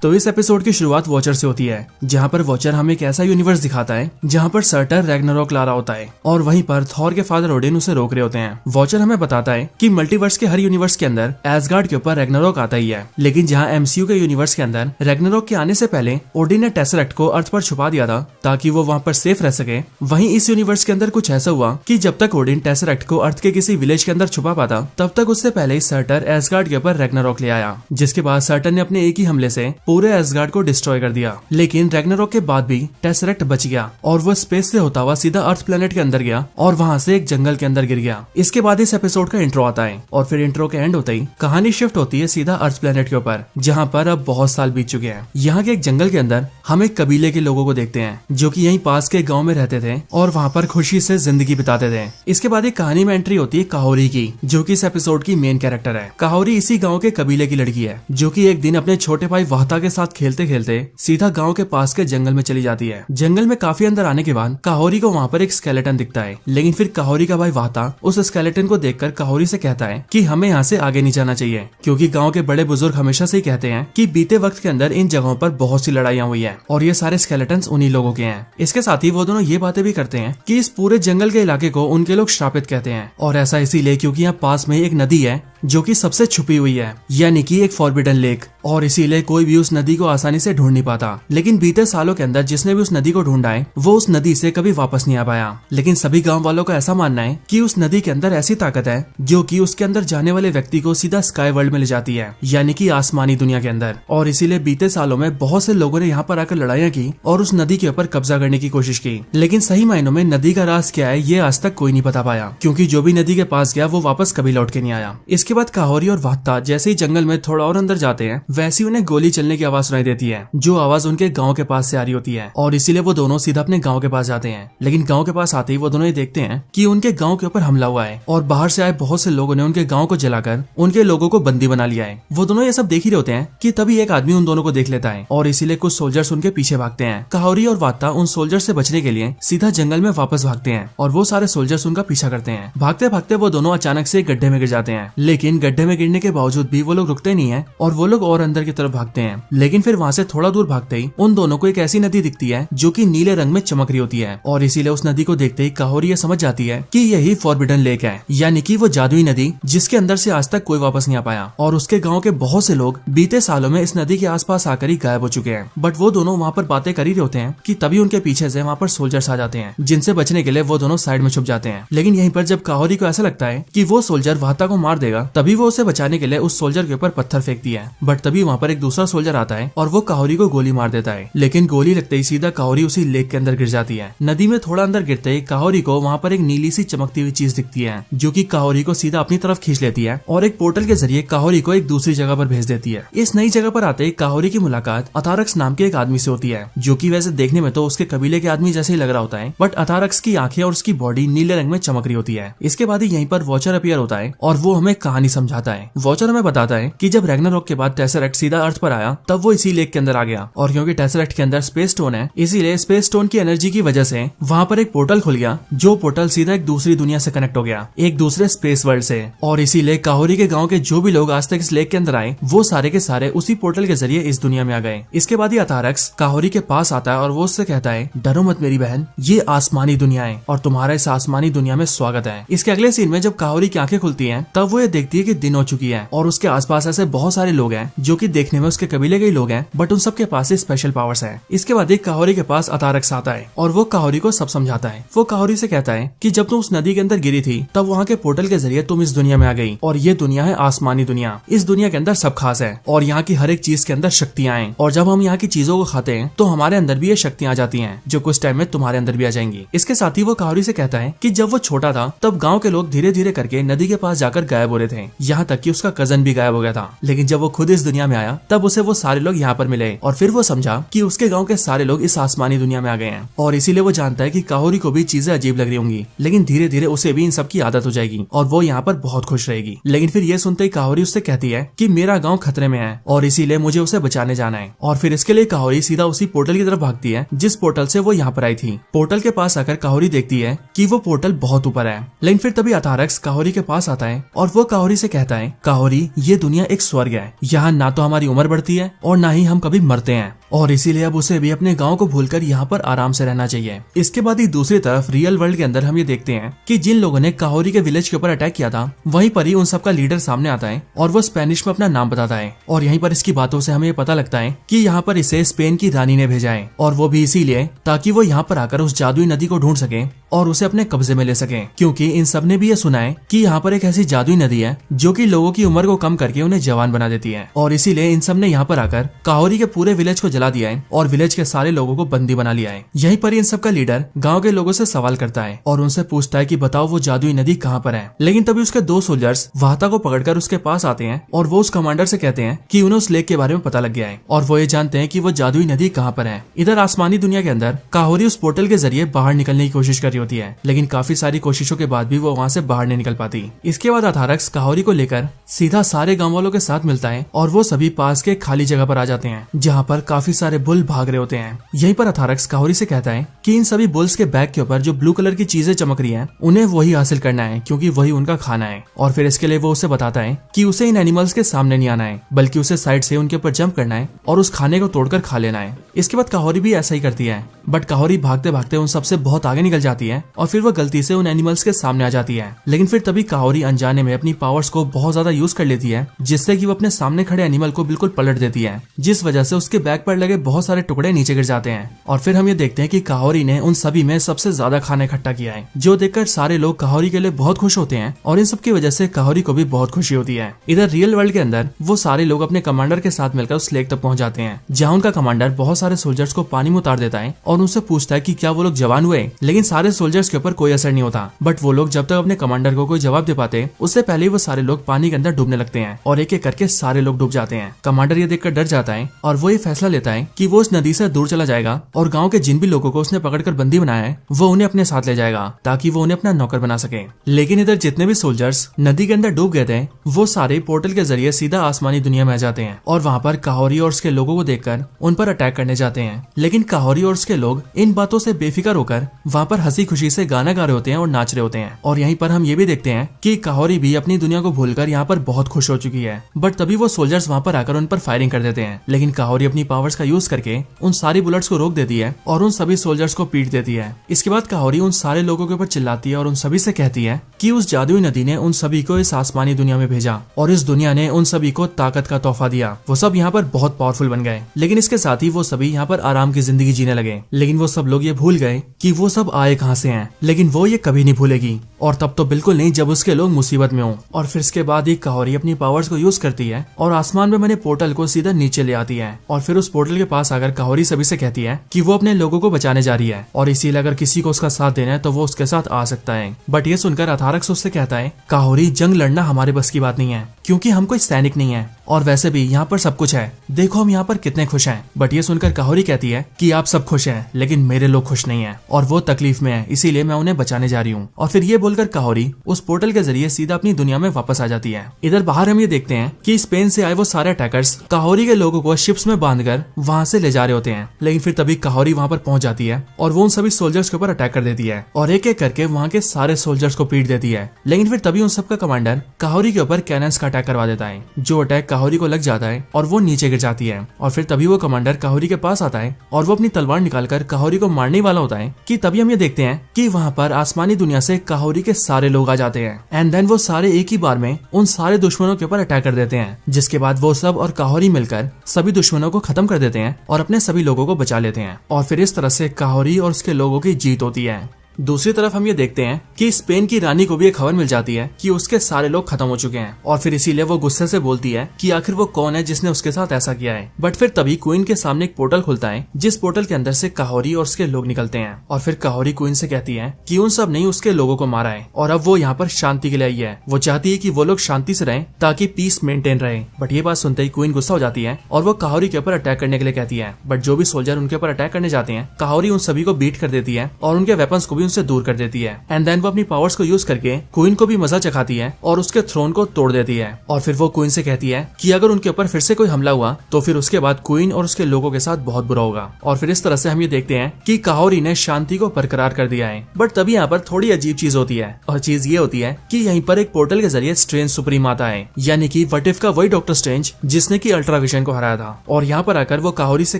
तो इस एपिसोड की शुरुआत वॉचर से होती है, जहाँ पर वॉचर हमें एक ऐसा यूनिवर्स दिखाता है जहाँ पर सर्टर रैग्नारोक ला रहा होता है और वहीं पर थॉर के फादर ओडिन उसे रोक रहे होते हैं। वॉचर हमें बताता है कि मल्टीवर्स के हर यूनिवर्स के अंदर एसगार्ड के ऊपर रैग्नारोक आता ही है, लेकिन जहाँ एमसीयू के यूनिवर्स के अंदर रैग्नारोक के आने से पहले ओडिन ने टेसरेक्ट को अर्थ पर छुपा दिया था ताकि वो वहाँ पर सेफ रह सके। वहीं इस यूनिवर्स के अंदर कुछ ऐसा हुआ कि जब तक ओडिन टेसरेक्ट को अर्थ के किसी विलेज के अंदर छुपा पाता, तब तक उससे पहले ही सर्टर एसगार्ड के ऊपर रैग्नारोक ले आया, जिसके बाद सर्टर ने अपने एक ही हमले से पूरे एसगार्ड को डिस्ट्रॉय कर दिया। लेकिन रैग्नारोक के बाद भी टेसरेक्ट बच गया और वो स्पेस से होता हुआ सीधा अर्थ प्लेनेट के अंदर गया और वहाँ से एक जंगल के अंदर गिर गया। इसके बाद इस एपिसोड का इंट्रो आता है और फिर इंट्रो के एंड होते ही कहानी शिफ्ट होती है सीधा अर्थ प्लेनेट के ऊपर, जहाँ पर अब बहुत साल बीत चुके हैं। यहाँ के एक जंगल के अंदर हम एक कबीले के लोगों को देखते हैं जो कि यहीं पास के गांव में रहते थे और वहाँ पर खुशी से जिंदगी बिताते थे। इसके बाद एक कहानी में एंट्री होती है काहोरी की, जो कि इस एपिसोड की मेन कैरेक्टर है। काहोरी इसी गांव के कबीले की लड़की है जो कि एक दिन अपने छोटे भाई वाहता के साथ खेलते खेलते सीधा गांव के पास के जंगल में चली जाती है। जंगल में काफी अंदर आने के बाद काहोरी को वहाँ पर एक स्केलेटन दिखता है, लेकिन फिर काहोरी का भाई वाहता उस स्केलेटन को देखकर काहोरी से कहता है कि हमें यहाँ से आगे नहीं जाना चाहिए, क्योंकि गांव के बड़े बुजुर्ग हमेशा से ही कहते हैं कि बीते वक्त के अंदर इन जगहों पर बहुत सी लड़ाइयाँ हुई है और ये सारे स्केलेटन्स उन्हीं लोगों के हैं। इसके साथ ही वो दोनों ये बातें भी करते हैं कि इस पूरे जंगल के इलाके को उनके लोग श्रापित कहते हैं, और ऐसा इसीलिए क्योंकि यहाँ पास में एक नदी है जो कि सबसे छुपी हुई है, यानी कि एक फॉरबिडन लेक, और इसीलिए कोई भी उस नदी को आसानी से ढूंढ नहीं पाता। लेकिन बीते सालों के अंदर जिसने भी उस नदी को ढूंढा है वो उस नदी से कभी वापस नहीं आ पाया। लेकिन सभी गांव वालों का ऐसा मानना है कि उस नदी के अंदर ऐसी ताकत है जो कि उसके अंदर जाने वाले व्यक्ति को सीधा स्काई वर्ल्ड में ले जाती है, यानी कि आसमानी दुनिया के अंदर। और इसीलिए बीते सालों में बहुत से लोगों ने यहाँ पर आकर लड़ाइयाँ की और उस नदी के ऊपर कब्जा करने की कोशिश की, लेकिन सही मायनों में नदी का राज क्या है ये आज तक कोई नहीं बता पाया, क्योंकि जो भी नदी के पास गया वो वापस कभी लौट के नहीं आया। इसके बाद काहोरी और वाहता जैसे ही जंगल में थोड़ा और अंदर जाते हैं, वैसे उन्हें गोली चलने की आवाज सुनाई देती है, जो आवाज उनके गांव के पास से आ रही होती है, और इसीलिए वो दोनों सीधा अपने गांव के पास जाते हैं। लेकिन गांव के पास आते ही वो दोनों ये देखते हैं कि उनके गांव के ऊपर हमला हुआ है और बाहर से आए बहुत से लोगों ने उनके गांव को जलाकर उनके लोगों को बंदी बना लिया है। वो दोनों ये सब देख ही होते हैं कि तभी एक आदमी उन दोनों को देख लेता है और इसीलिए कुछ सोल्जर्स उनके पीछे भागते हैं। काहोरी और वाहता उन सोल्जर्स से बचने के लिए सीधा जंगल में वापस भागते हैं और वो सारे सोल्जर्स उनका पीछा करते हैं। भागते भागते वो दोनों अचानक से गड्ढे में गिर जाते हैं, लेकिन गड्ढे में गिरने के बावजूद भी वो लोग रुकते नहीं है और वो लोग और अंदर की तरफ भागते हैं। लेकिन फिर वहाँ से थोड़ा दूर भागते ही उन दोनों को एक ऐसी नदी दिखती है जो कि नीले रंग में चमक रही होती है, और इसीलिए उस नदी को देखते ही काहोरी ये समझ जाती है कि यही फॉरबिडन लेक है, यानी कि वो जादुई नदी जिसके अंदर से आज तक कोई वापस नहीं आ पाया। और उसके गाँव के बहुत से लोग बीते सालों में इस नदी के आसपास आकर ही गायब हो चुके हैं। बट वो दोनों वहाँ पर बातें कर ही रहे होते हैं कि तभी उनके पीछे से वहाँ पर सोल्जर्स आ जाते हैं, जिनसे बचने के लिए वो दोनों साइड में छुप जाते हैं। लेकिन यहीं पर जब काहोरी को ऐसा लगता है कि वो सोल्जर वाहता को मार देगा, तभी वो उसे बचाने के लिए उस सोल्जर के ऊपर पत्थर फेंकती है। बट तभी वहाँ पर एक दूसरा सोल्जर आता है और वो काहोरी को गोली मार देता है, लेकिन गोली लगते ही सीधा काहोरी उसी लेक के अंदर गिर जाती है। नदी में थोड़ा अंदर गिरते ही काहोरी को वहाँ पर एक नीली सी चमकती हुई चीज दिखती है, जो कि काहोरी को सीधा अपनी तरफ खींच लेती है और एक पोर्टल के जरिए काहोरी को एक दूसरी जगह पर भेज देती है। इस नई जगह पर आते ही काहोरी की मुलाकात अथारक्स नाम के एक आदमी से होती है, जो कि वैसे देखने में तो उसके कबीले के आदमी जैसे ही लग रहा होता है, बट अथारक्स की आंखें और उसकी बॉडी नीले रंग में चमक रही होती है। इसके बाद ही यहीं पर वॉचर अपीयर होता है और वो हमें कहानी समझाता है। वॉचर हमें बताता है कि जब रैग्नारोक के बाद टेसरेक्ट सीधा अर्थ पर आया, तब वो इसी लेक के अंदर आ गया, और क्योंकि टेसरेक्ट के अंदर स्पेस स्टोन है, इसीलिए स्पेस स्टोन की एनर्जी की वजह से वहाँ पर एक पोर्टल खुल गया, जो पोर्टल सीधा एक दूसरी दुनिया से कनेक्ट हो गया, एक दूसरे स्पेस वर्ल्ड से। और इसीलिए काहोरी के गांव के जो भी लोग आज तक इस लेक के अंदर आए, वो सारे के सारे उसी पोर्टल के जरिए इस दुनिया में आ गए। इसके बाद ही अथारक्स काहोरी के पास आता है और वो उससे कहता है, डरो मत मेरी बहन, ये आसमानी दुनिया है और तुम्हारा इस आसमानी दुनिया में स्वागत है। इसके अगले सीन में जब काहोरी की आंखें खुलती हैं, तब वो ये देखती है कि दिन हो चुकी है और उसके आसपास ऐसे बहुत सारे लोग हैं जो कि देखने में उसके कबीले के ही लोग हैं, बट उन सब के पास स्पेशल पावर्स है। इसके बाद एक काहोरी के पास अथारक्स आता है और वो काहोरी को सब समझाता है। वो काहोरी से कहता है कि जब तुम उस नदी के अंदर गिरी थी, तब वहाँ के पोर्टल के जरिए तुम इस दुनिया में आ गई, और ये दुनिया है आसमानी दुनिया। इस दुनिया के अंदर सब खास है और यहाँ की हर एक चीज के अंदर शक्तियाँ हैं, और जब हम यहाँ की चीजों को खाते हैं तो हमारे अंदर भी ये शक्तियाँ आ जाती हैं, जो कुछ टाइम में तुम्हारे अंदर भी आ जाएंगी। इसके साथ ही वो काहोरी से कहता है कि जब वो छोटा था, तब गाँव के लोग धीरे धीरे करके नदी के पास जाकर गायब हो रहे थे, यहाँ तक कि उसका कजन भी गायब हो गया था। लेकिन जब वो खुद इस दुनिया में आया, तब उसे वो सारे लोग यहाँ पर मिले, और फिर वो समझा कि उसके गांव के सारे लोग इस आसमानी दुनिया में आ गए हैं, और इसीलिए वो जानता है कि काहोरी को भी चीजें अजीब लग रही होंगी, लेकिन धीरे धीरे उसे भी इन सब की आदत हो जाएगी और वो यहाँ पर बहुत खुश रहेगी। लेकिन फिर ये सुनते ही काहोरी उससे कहती है कि मेरा गांव खतरे में है और इसीलिए मुझे उसे बचाने जाना है, और फिर इसके लिए काहोरी सीधा उसी पोर्टल की तरफ भागती है जिस पोर्टल से वो यहाँ पर आई थी। पोर्टल के पास आकर काहोरी देखती है कि वो पोर्टल बहुत ऊपर है, लेकिन फिर तभी अथारक्स काहोरी के पास आता है और वो काहोरी से कहता है, काहोरी, ये दुनिया एक स्वर्ग है, यहाँ ना ना तो हमारी उम्र बढ़ती है और ना ही हम कभी मरते हैं, और इसीलिए अब उसे भी अपने गांव को भूलकर यहाँ पर आराम से रहना चाहिए। इसके बाद ही दूसरी तरफ रियल वर्ल्ड के अंदर हम ये देखते हैं कि जिन लोगों ने काहोरी के विलेज के ऊपर अटैक किया था, वहीं पर ही उन सबका लीडर सामने आता है और वो स्पेनिश में अपना नाम बताता है। और यहीं पर इसकी बातों से हमें ये पता लगता है कि यहाँ पर इसे स्पेन की रानी ने भेजा है, और वो भी इसीलिए ताकि वो यहाँ पर आकर उस जादुई नदी को ढूंढ सके और उसे अपने कब्जे में ले सके, क्योंकि इन सब ने भी ये सुना है कि यहाँ पर एक ऐसी जादुई नदी है जो कि लोगों की उम्र को कम करके उन्हें जवान बना देती है। और इसीलिए इन सब ने यहाँ पर आकर काहोरी के पूरे विलेज को जला दिया है और विलेज के सारे लोगों को बंदी बना लिया है। यहीं पर इन सब का लीडर गाँव के लोगों से सवाल करता है और उनसे पूछता है कि बताओ वो जादुई नदी कहाँ पर है। लेकिन तभी उसके 2 सोल्जर्स वाहता को पकड़कर उसके पास आते हैं और वो उस कमांडर से कहते हैं कि उन्हें उस लेक के बारे में पता लग गया है और वो ये जानते हैं कि वो जादुई नदी कहाँ पर है। इधर आसमानी दुनिया के अंदर काहोरी उस पोर्टल के जरिए बाहर निकलने की कोशिश कर रही होती है, लेकिन काफी सारी कोशिशों के बाद भी वो वहाँ से बाहर नहीं निकल पाती। इसके बाद अथारक्स काहोरी को लेकर सीधा सारे गाँव वालों के साथ मिलता है और वो सभी पास के खाली जगह पर आ जाते हैं जहाँ पर काफी सारे बुल भाग रहे होते हैं। यहीं पर अथारक्स काहोरी से कहता है कि इन सभी बुल्स के बैक के ऊपर जो ब्लू कलर की चीजें चमक रही हैं, उन्हें वही हासिल करना है क्योंकि वही उनका खाना है। और फिर इसके लिए वो उसे बताता है कि उसे इन एनिमल्स के सामने नहीं आना है, बल्कि उसे साइड से उनके ऊपर जंप करना है और उस खाने को तोड़कर खा लेना है। इसके बाद काहोरी भी ऐसा ही करती है, बट काहोरी भागते भागते उन सबसे बहुत आगे निकल जाती है और फिर वो गलती से उन एनिमल्स के सामने आ जाती है। लेकिन फिर तभी काहोरी अनजाने में अपनी पावर्स को बहुत ज्यादा यूज कर लेती है, जिससे कि वो अपने सामने खड़े एनिमल को बिल्कुल पलट देती है, जिस वजह से उसके बैक पर लगे बहुत सारे टुकड़े नीचे गिर जाते हैं। और फिर हम ये देखते हैं कि काहोरी ने उन सभी में सबसे ज्यादा खाना इकट्ठा किया है, जो देखकर सारे लोग काहोरी के लिए बहुत खुश होते हैं और इन सब की वजह से काहोरी को भी बहुत खुशी होती है। इधर रियल वर्ल्ड के अंदर वो सारे लोग अपने कमांडर के साथ मिलकर उस लेक तक पहुंच जाते हैं, जहाँ उनका कमांडर बहुत सारे सोल्जर्स को पानी में उतार देता है और उनसे पूछता है कि क्या वो लोग जवान हुए। लेकिन सारे सोल्जर्स के ऊपर कोई असर नहीं होता, बट वो लोग जब तक अपने कमांडर को कोई जवाब दे पाते उससे पहले वो सारे लोग पानी के अंदर डूबने लगते हैं और एक एक करके सारे लोग डूब जाते हैं। कमांडर ये देखकर डर जाता है और वो ये फैसला लेता है कि वो उस नदी से दूर चला जाएगा और गाँव के जिन भी लोगों को उसने पकड़कर बंदी बनाया है वो उन्हें अपने साथ ले जाएगा ताकि वो उन्हें अपना नौकर बना सके। लेकिन इधर जितने भी सोल्जर्स नदी के अंदर डूब गए थे वो सारे पोर्टल के जरिए सीधा आसमानी दुनिया में आ जाते हैं और वहाँ पर काहोरी और उसके लोगों को देखकर उन पर अटैक करने जाते हैं। लेकिन काहोरी और उसके लोग इन बातों से बेफिक्र होकर वहाँ पर हंसी खुशी से गाना गा रहे होते हैं और नाच रहे होते हैं। और यहीं पर हम ये भी देखते हैं कि काहोरी भी अपनी दुनिया को भूलकर यहाँ पर बहुत खुश हो चुकी है, बट तभी वो सोल्जर्स वहाँ पर आकर उन पर फायरिंग कर देते हैं। लेकिन काहोरी अपनी पावर्स का यूज करके उन सारी बुलेट्स को रोक देती है और उन सभी सोल्जर्स को पीट देती है। इसके बाद काहोरी उन सारे लोगों के ऊपर चिल्लाती है और उन सभी से कहती है कि उस जादुई नदी ने उन सभी को इस आसमानी दुनिया में भेजा और इस दुनिया ने उन सभी को ताकत का तोहफा दिया। वो सब यहाँ पर बहुत पावरफुल बन गए, लेकिन इसके साथ ही वो सभी यहाँ पर आराम की जिंदगी जीने लगे। लेकिन वो सब लोग ये भूल गए कि वो सब आए कहाँ से हैं, लेकिन वो ये कभी नहीं भूलेगी, और तब तो बिल्कुल नहीं जब उसके लोग मुसीबत में हों। और फिर इसके बाद ही काहोरी अपनी पावर्स को यूज करती है और आसमान में बने पोर्टल को सीधा नीचे ले आती है और फिर उस पोर्टल के पास आकर काहोरी सभी से कहती है कि वो अपने लोगों को बचाने जा रही है और इसीलिए अगर किसी को उसका साथ देना है तो वो उसके साथ आ सकता है। बट ये सुनकर अथारक्स उससे कहता है काहोरी, जंग लड़ना हमारे बस की बात नहीं है क्योंकि हम कोई सैनिक नहीं है और वैसे भी यहाँ पर सब कुछ है, देखो हम यहाँ पर कितने खुश हैं। बट ये सुनकर काहोरी कहती है कि आप सब खुश हैं लेकिन मेरे लोग खुश नहीं हैं और वो तकलीफ में है, इसीलिए मैं उन्हें बचाने जा रही हूँ। और फिर ये बोलकर काहोरी उस पोर्टल के जरिए सीधा अपनी दुनिया में वापस आ जाती है। इधर बाहर हम ये देखते हैं कि स्पेन से आए वो सारे अटैकर्स काहोरी के लोगों को शिप्स में बांधकर वहाँ से ले जा रहे होते हैं। लेकिन फिर तभी काहोरी वहाँ पर पहुंच जाती है और वो उन सभी सोल्जर्स के ऊपर अटैक कर देती है और एक एक करके वहाँ के सारे सोल्जर्स को पीट देती है। लेकिन फिर तभी उन सबका कमांडर काहोरी के ऊपर कैनन्स का अटैक करवा देता है, जो अटैक काहोरी को लग जाता है और वो नीचे गिर जाती है। और फिर तभी वो कमांडर काहोरी के पास आता है और वो अपनी तलवार निकालकर काहोरी को मारने वाला होता है कि तभी हम ये देखते हैं कि वहाँ पर आसमानी दुनिया से काहोरी के सारे लोग आ जाते हैं एंड देन वो सारे एक ही बार में उन सारे दुश्मनों के ऊपर अटैक कर देते हैं, जिसके बाद वो सब और काहोरी मिलकर सभी दुश्मनों को खत्म कर देते हैं और अपने सभी लोगों को बचा लेते हैं। और फिर इस तरह से काहोरी और उसके लोगों की जीत होती है। दूसरी तरफ हम ये देखते हैं कि स्पेन की रानी को भी एक खबर मिल जाती है कि उसके सारे लोग खत्म हो चुके हैं और फिर इसीलिए वो गुस्से से बोलती है कि आखिर वो कौन है जिसने उसके साथ ऐसा किया है। बट फिर तभी क्वीन के सामने एक पोर्टल खुलता है, जिस पोर्टल के अंदर से काहोरी और उसके लोग निकलते हैं और फिर काहोरी क्वीन से कहती है कि उन सब ने उसके लोगों को मारा है और अब वो यहाँ पर शांति के लिए आई है। वो चाहती है कि वो लोग शांति से रहें ताकि पीस मेंटेन रहे। बट ये बात सुनते ही क्वीन गुस्सा हो जाती है और वो काहोरी के ऊपर अटैक करने के लिए कहती है। बट जो भी सोल्जर उनके ऊपर अटैक करने जाते हैं, काहोरी उन सभी को बीट कर देती है और उनके वेपन्स को भी उनसे दूर कर देती है। एंड देन वो अपनी पावर्स को यूज करके क्वीन को भी मजा चखाती है और उसके थ्रोन को तोड़ देती है। और फिर वो क्वीन से कहती है कि अगर उनके ऊपर फिर से कोई हमला हुआ तो फिर उसके बाद क्वीन और उसके लोगों के साथ बहुत बुरा होगा। और फिर इस तरह से हम ये देखते हैं कि काहोरी ने शांति को बरकरार कर दिया है। बट तभी यहाँ पर थोड़ी अजीब चीज होती है, और चीज ये होती है कि यहीं पर एक पोर्टल के जरिए स्ट्रेंज सुप्रीम आता है, यानी कि व्हाट इफ का वही डॉक्टर स्ट्रेंज जिसने की अल्ट्रा विजन को हराया था। और यहाँ पर आकर वो काहोरी से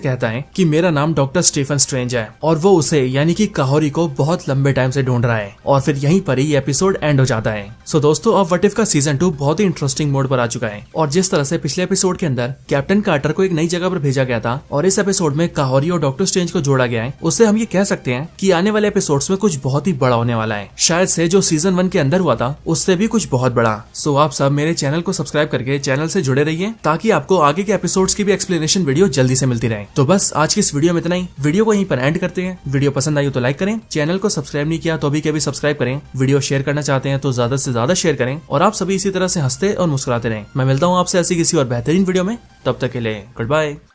कहता है कि मेरा नाम डॉक्टर स्टीफन स्ट्रेंज है, और वो उसे यानी कि काहोरी को बहुत लंबे टाइम से ढूंढ रहा है। और फिर यहीं पर ही एपिसोड एंड हो जाता है। सो दोस्तों, अब व्हाट इफ का सीजन 2 बहुत ही इंटरेस्टिंग मोड पर आ चुका है। और जिस तरह से पिछले एपिसोड के अंदर कैप्टन कार्टर को एक नई जगह पर भेजा गया था और इस एपिसोड में काहोरी और डॉक्टर स्ट्रेंज को जोड़ा गया है, उससे हम ये कह सकते हैं कि आने वाले एपिसोड्स में कुछ बहुत ही बड़ा होने वाला है। शायद से जो सीजन 1 के अंदर हुआ था उससे भी कुछ बहुत बड़ा। सो आप सब मेरे चैनल को सब्सक्राइब करके चैनल से जुड़े रहिए ताकि आपको आगे के एपिसोड्स की भी एक्सप्लेनेशन वीडियो जल्दी से मिलती रहे। तो बस आज की इस वीडियो में इतना ही। वीडियो को यहीं पर एंड करते हैं। वीडियो पसंद आई तो लाइक करें, चैनल को सब्सक्राइब नहीं किया तो अभी के भी सब्सक्राइब करें, वीडियो शेयर करना चाहते हैं तो ज्यादा से ज्यादा शेयर करें, और आप सभी इसी तरह से हंसते और मुस्कुराते रहें। मैं मिलता हूँ आपसे ऐसी किसी और बेहतरीन वीडियो में, तब तक के लिए गुड बाय।